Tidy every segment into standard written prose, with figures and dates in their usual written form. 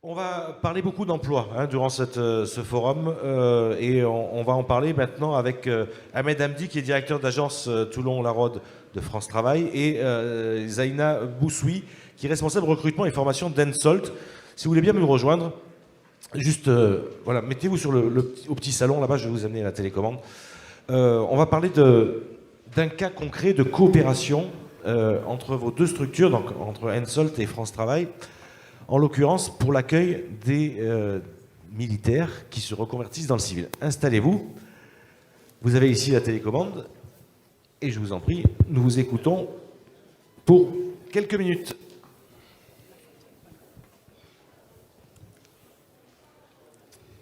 On va parler beaucoup d'emploi durant ce forum et on va en parler maintenant avec Ahmed Hamdi qui est directeur d'agence Toulon-la-Rhôde de France Travail et Zaina Boussoui qui est responsable recrutement et formation d'Ensolt. Si vous voulez bien me rejoindre, juste voilà, mettez-vous au petit salon là-bas, je vais vous amener à la télécommande. On va parler d'un cas concret de coopération entre vos deux structures, donc entre Ensolt et France Travail. En l'occurrence pour l'accueil des militaires qui se reconvertissent dans le civil. Installez-vous. Vous avez ici la télécommande et je vous en prie, nous vous écoutons pour quelques minutes.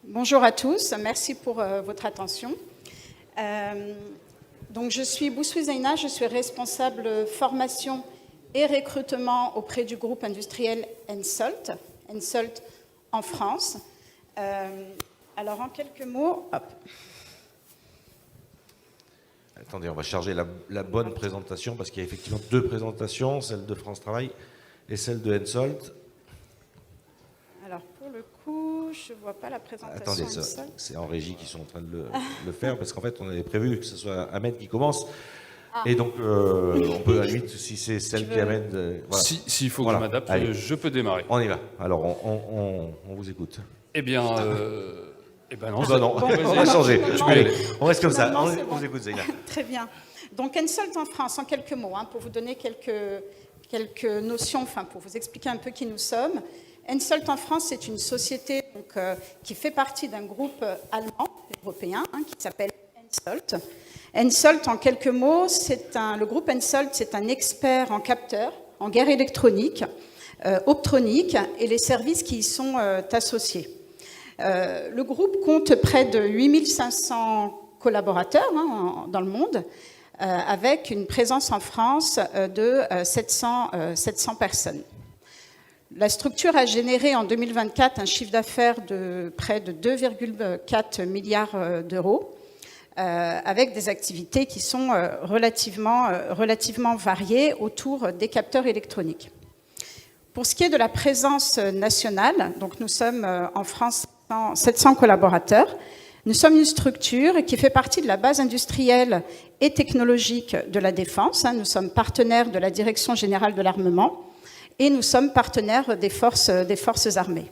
Bonjour à tous, merci pour votre attention. Donc je suis Boussoui Zaina, je suis responsable formation et recrutement auprès du groupe industriel Ensolt en France. Alors en quelques mots, hop. Attendez, on va charger la bonne présentation parce qu'il y a effectivement deux présentations, celle de France Travail et celle de Ensolt. Alors pour le coup, je ne vois pas la présentation. Attendez, c'est en régie qui sont en train de le faire parce qu'en fait on avait prévu que ce soit Ahmed qui commence. Et donc, on peut, à la limite, si c'est celle qui amène... Voilà. S'il faut que je m'adapte, je peux démarrer. On y va. Alors, on vous écoute. Eh bien, non. Non, on va changer. On reste comme ça. On vous écoute, Zaina. Très bien. Donc, Ensolt en France, en quelques mots, pour vous donner quelques notions, pour vous expliquer un peu qui nous sommes. Ensolt en France, c'est une société qui fait partie d'un groupe allemand, européen, qui s'appelle Ensolt. Ensolt, en quelques mots, le groupe Ensolt, c'est un expert en capteurs, en guerre électronique, optronique et les services qui y sont associés. Le groupe compte près de 8500 collaborateurs dans le monde, avec une présence en France de 700 personnes. La structure a généré en 2024 un chiffre d'affaires de près de 2,4 milliards d'euros. Avec des activités qui sont relativement variées autour des capteurs électroniques. Pour ce qui est de la présence nationale, donc nous sommes en France 700 collaborateurs. Nous sommes une structure qui fait partie de la base industrielle et technologique de la défense. Nous sommes partenaires de la Direction générale de l'armement et nous sommes partenaires des forces armées.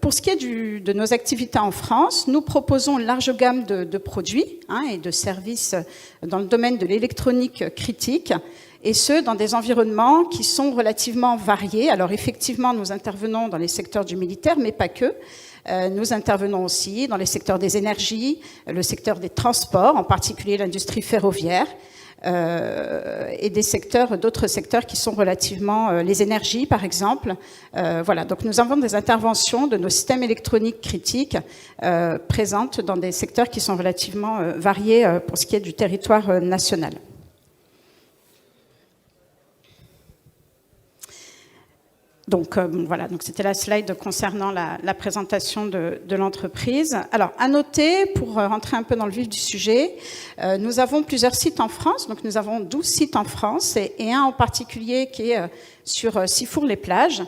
Pour ce qui est de nos activités en France, nous proposons une large gamme de produits et de services dans le domaine de l'électronique critique, et ce, dans des environnements qui sont relativement variés. Alors effectivement, nous intervenons dans les secteurs du militaire, mais pas que. Nous intervenons aussi dans les secteurs des énergies, le secteur des transports, en particulier l'industrie ferroviaire, et d'autres secteurs qui sont relativement les énergies par exemple. Voilà, donc nous avons des interventions de nos systèmes électroniques critiques présentes dans des secteurs qui sont relativement variés pour ce qui est du territoire national. Donc voilà, donc c'était la slide concernant la présentation de l'entreprise. Alors à noter, pour rentrer un peu dans le vif du sujet, nous avons plusieurs sites en France. Donc nous avons 12 sites en France et un en particulier qui est sur Sifour-les-Plages,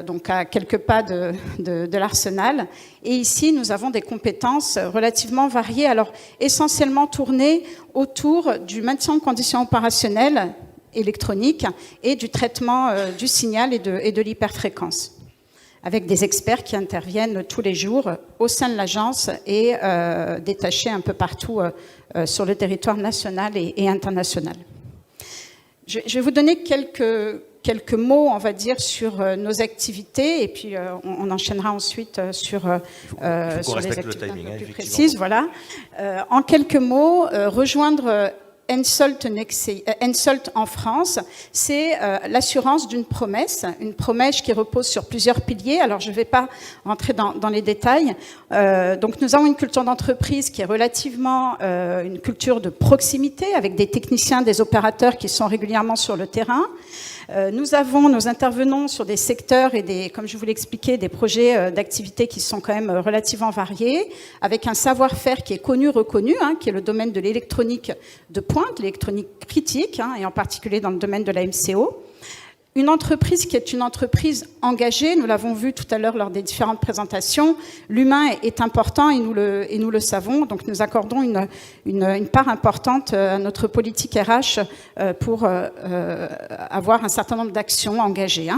donc à quelques pas de l'Arsenal. Et ici, nous avons des compétences relativement variées, alors essentiellement tournées autour du maintien en conditions opérationnelles électronique et du traitement du signal et de l'hyperfréquence, avec des experts qui interviennent tous les jours au sein de l'agence et détachés un peu partout sur le territoire national et international. Je vais vous donner quelques mots, on va dire, sur nos activités, et puis on enchaînera ensuite sur les activités un peu plus précises. Voilà. En quelques mots, rejoindre Ensolt en France, c'est l'assurance d'une promesse, une promesse qui repose sur plusieurs piliers. Alors je ne vais pas rentrer dans les détails. Donc nous avons une culture d'entreprise qui est relativement une culture de proximité, avec des techniciens, des opérateurs qui sont régulièrement sur le terrain. Nous intervenons sur des secteurs et comme je vous l'expliquais, des projets d'activité qui sont quand même relativement variés, avec un savoir-faire qui est connu, reconnu, qui est le domaine de l'électronique de pointe, l'électronique critique, et en particulier dans le domaine de la MCO. Une entreprise qui est une entreprise engagée, nous l'avons vu tout à l'heure lors des différentes présentations, l'humain est important et nous le savons, donc nous accordons une part importante à notre politique RH pour avoir un certain nombre d'actions engagées,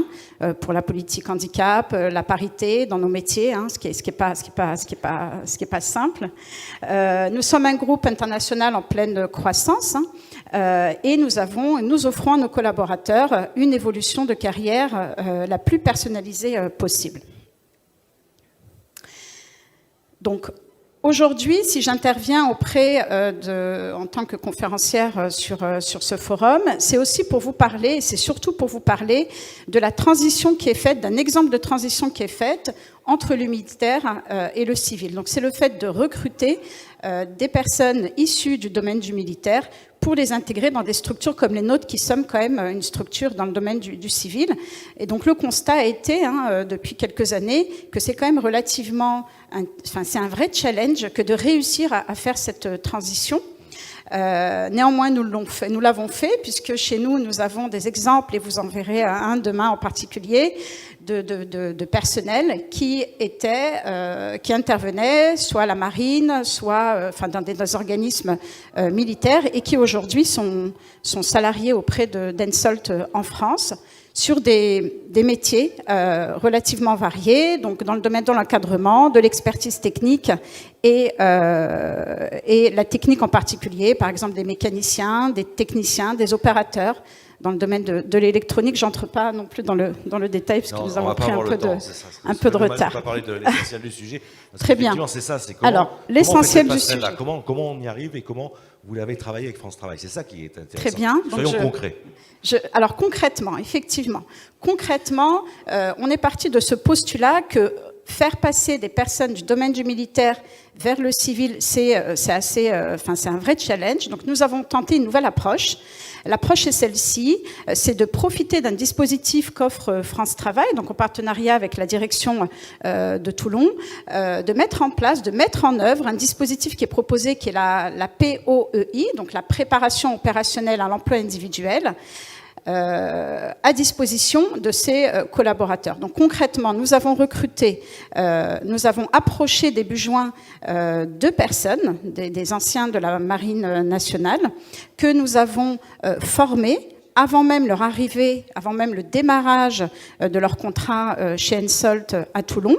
pour la politique handicap, la parité dans nos métiers, ce qui est pas simple. Nous sommes un groupe international en pleine croissance, et nous offrons à nos collaborateurs une évolution de carrière la plus personnalisée possible. Donc, aujourd'hui, si j'interviens en tant que conférencière sur ce forum, c'est aussi pour vous parler, et c'est surtout pour vous parler de la transition qui est faite, d'un exemple de transition qui est faite entre le militaire et le civil. Donc, c'est le fait de recruter des personnes issues du domaine du militaire pour les intégrer dans des structures comme les nôtres, qui sommes quand même une structure dans le domaine du civil. Et donc le constat a été, depuis quelques années, que c'est quand même c'est un vrai challenge que de réussir à faire cette transition. Néanmoins, nous l'avons fait, puisque chez nous, nous avons des exemples, et vous en verrez un demain en particulier, de personnel qui intervenaient soit à la marine, soit dans des organismes militaires, et qui aujourd'hui sont salariés auprès d'Hensoldt en France, sur des métiers relativement variés, donc dans le domaine de l'encadrement, de l'expertise technique et la technique en particulier, par exemple des mécaniciens, des techniciens, des opérateurs. Dans le domaine de l'électronique, j'entre pas non plus dans le détail, parce que nous avons pris un peu de retard. On va parler de l'essentiel du sujet. Très bien. C'est ça, c'est alors l'essentiel du sujet. Comment on y arrive et comment vous l'avez travaillé avec France Travail. C'est ça qui est intéressant. Très bien. Soyons concrets. Alors concrètement, effectivement, on est parti de ce postulat que faire passer des personnes du domaine du militaire vers le civil, c'est un vrai challenge. Donc nous avons tenté une nouvelle approche. L'approche est celle-ci, c'est de profiter d'un dispositif qu'offre France Travail, donc en partenariat avec la direction de Toulon, de mettre en œuvre un dispositif qui est proposé, qui est la POEI, donc la préparation opérationnelle à l'emploi individuel, à disposition de ses collaborateurs. Donc concrètement, nous avons approché début juin 2 personnes, des anciens de la Marine nationale, que nous avons formés avant même leur arrivée, avant même le démarrage de leur contrat chez Hensoldt à Toulon.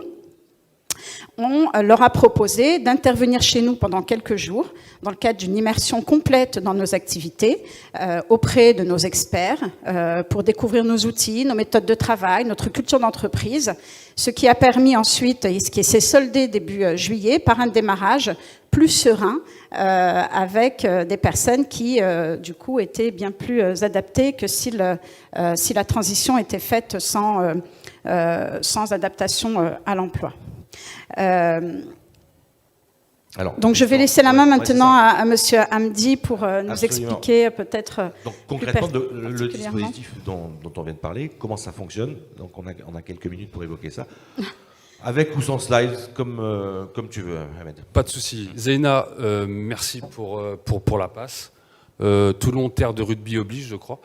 On leur a proposé d'intervenir chez nous pendant quelques jours dans le cadre d'une immersion complète dans nos activités auprès de nos experts pour découvrir nos outils, nos méthodes de travail, notre culture d'entreprise, ce qui a permis ensuite, et ce qui s'est soldé début juillet, par un démarrage plus serein avec des personnes qui, du coup, étaient bien plus adaptées que si la transition était faite sans adaptation à l'emploi. Donc je vais laisser la main maintenant à Monsieur Hamdi pour nous expliquer peut-être. Donc concrètement, le dispositif dont on vient de parler, comment ça fonctionne. Donc on a quelques minutes pour évoquer ça. Avec ou sans slide, comme tu veux, Ahmed. Pas de souci. Zeyna, merci pour la passe. Toulon, terre de rugby oblige, je crois.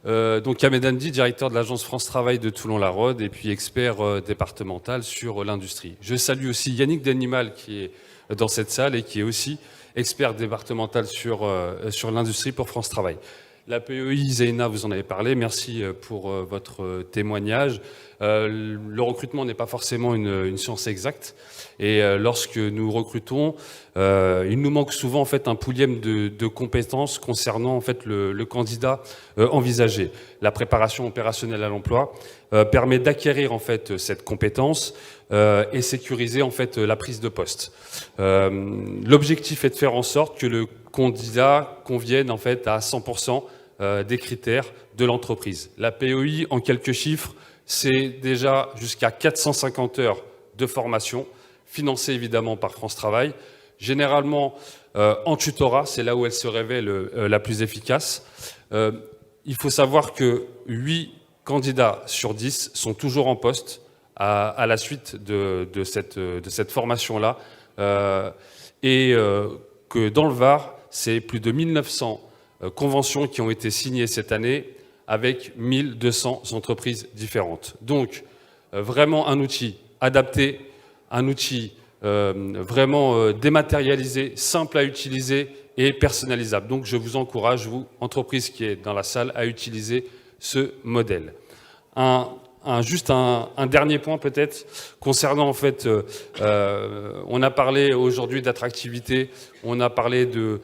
Donc Ahmed Hamdi, directeur de l'agence France Travail de Toulon-la-Rhôde et puis expert départemental sur l'industrie. Je salue aussi Yannick Denimal qui est dans cette salle et qui est aussi expert départemental sur l'industrie pour France Travail. La PEI, Zeyna, vous en avez parlé, merci pour votre témoignage. Le recrutement n'est pas forcément une science exacte et lorsque nous recrutons, il nous manque souvent en fait un pouillème de compétences concernant en fait le candidat envisagé. La préparation opérationnelle à l'emploi permet d'acquérir en fait cette compétence et sécuriser en fait la prise de poste. L'objectif est de faire en sorte que le candidat convienne en fait à 100% des critères de l'entreprise. La PEI, en quelques chiffres, c'est déjà jusqu'à 450 heures de formation, financée évidemment par France Travail, généralement en tutorat, c'est là où elle se révèle la plus efficace. Il faut savoir que 8 candidats sur 10 sont toujours en poste à la suite de cette formation-là, et que dans le Var, c'est plus de 1900 conventions qui ont été signées cette année avec 1200 entreprises différentes. Donc, vraiment un outil adapté, un outil vraiment dématérialisé, simple à utiliser et personnalisable. Donc, je vous encourage, vous, entreprise qui est dans la salle, à utiliser ce modèle. Juste un dernier point peut-être concernant en fait, on a parlé aujourd'hui d'attractivité, on a parlé de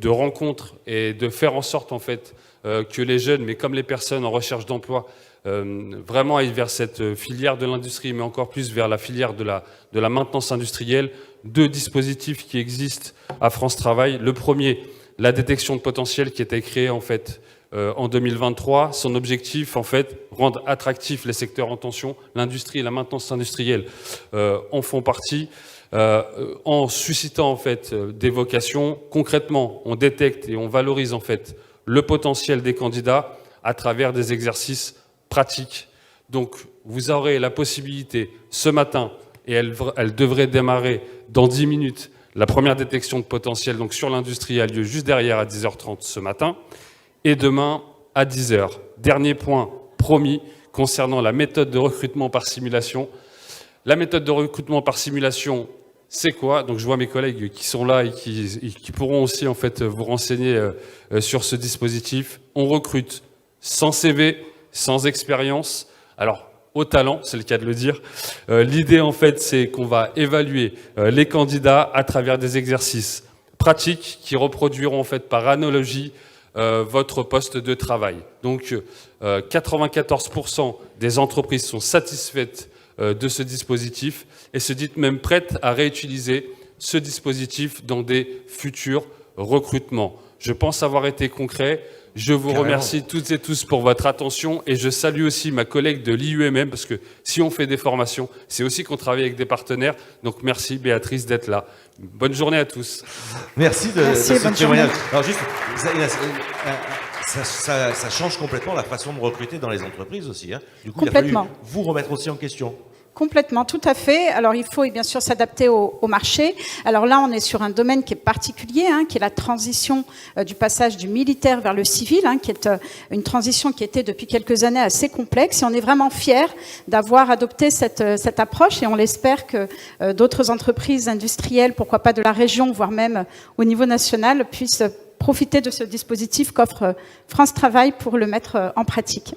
rencontres et de faire en sorte en fait que les jeunes, mais comme les personnes en recherche d'emploi, vraiment aillent vers cette filière de l'industrie, mais encore plus vers la filière de la maintenance industrielle. 2 dispositifs qui existent à France Travail. Le premier, la détection de potentiel qui a été créée en fait en 2023. Son objectif, en fait, rendre attractifs les secteurs en tension. L'industrie et la maintenance industrielle en font partie. En suscitant en fait des vocations, concrètement, on détecte et on valorise en fait le potentiel des candidats à travers des exercices pratiques. Donc, vous aurez la possibilité ce matin, et elle devrait démarrer dans 10 minutes. La première détection de potentiel donc sur l'industrie a lieu juste derrière à 10h30 ce matin. Et demain à 10h. Dernier point promis concernant la méthode de recrutement par simulation. La méthode de recrutement par simulation, c'est quoi? Donc je vois mes collègues qui sont là et qui pourront aussi en fait vous renseigner sur ce dispositif. On recrute sans CV, sans expérience. Alors au talent, c'est le cas de le dire. L'idée en fait, c'est qu'on va évaluer les candidats à travers des exercices pratiques qui reproduiront en fait par analogie votre poste de travail. Donc 94% des entreprises sont satisfaites de ce dispositif et se disent même prêtes à réutiliser ce dispositif dans des futurs recrutements. Je pense avoir été concret. Je vous remercie toutes et tous pour votre attention et je salue aussi ma collègue de l'IUMM parce que si on fait des formations, c'est aussi qu'on travaille avec des partenaires. Donc merci Béatrice d'être là. Bonne journée à tous. Merci de ce témoignage. Alors juste, ça change complètement la façon de recruter dans les entreprises aussi. Hein. Du coup, il a fallu vous remettre aussi en question. Complètement, tout à fait. Alors, il faut bien sûr s'adapter au marché. Alors là, on est sur un domaine qui est particulier, hein, qui est la transition du passage du militaire vers le civil, hein, qui est une transition qui était depuis quelques années assez complexe. Et on est vraiment fiers d'avoir adopté cette approche et on l'espère que d'autres entreprises industrielles, pourquoi pas de la région, voire même au niveau national, puissent profiter de ce dispositif qu'offre France Travail pour le mettre en pratique.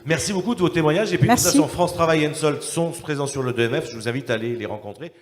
Merci beaucoup de vos témoignages. Et puis, Merci. de toute façon, France Travail et Ensolt sont présents sur le 2MF. Je vous invite à aller les rencontrer.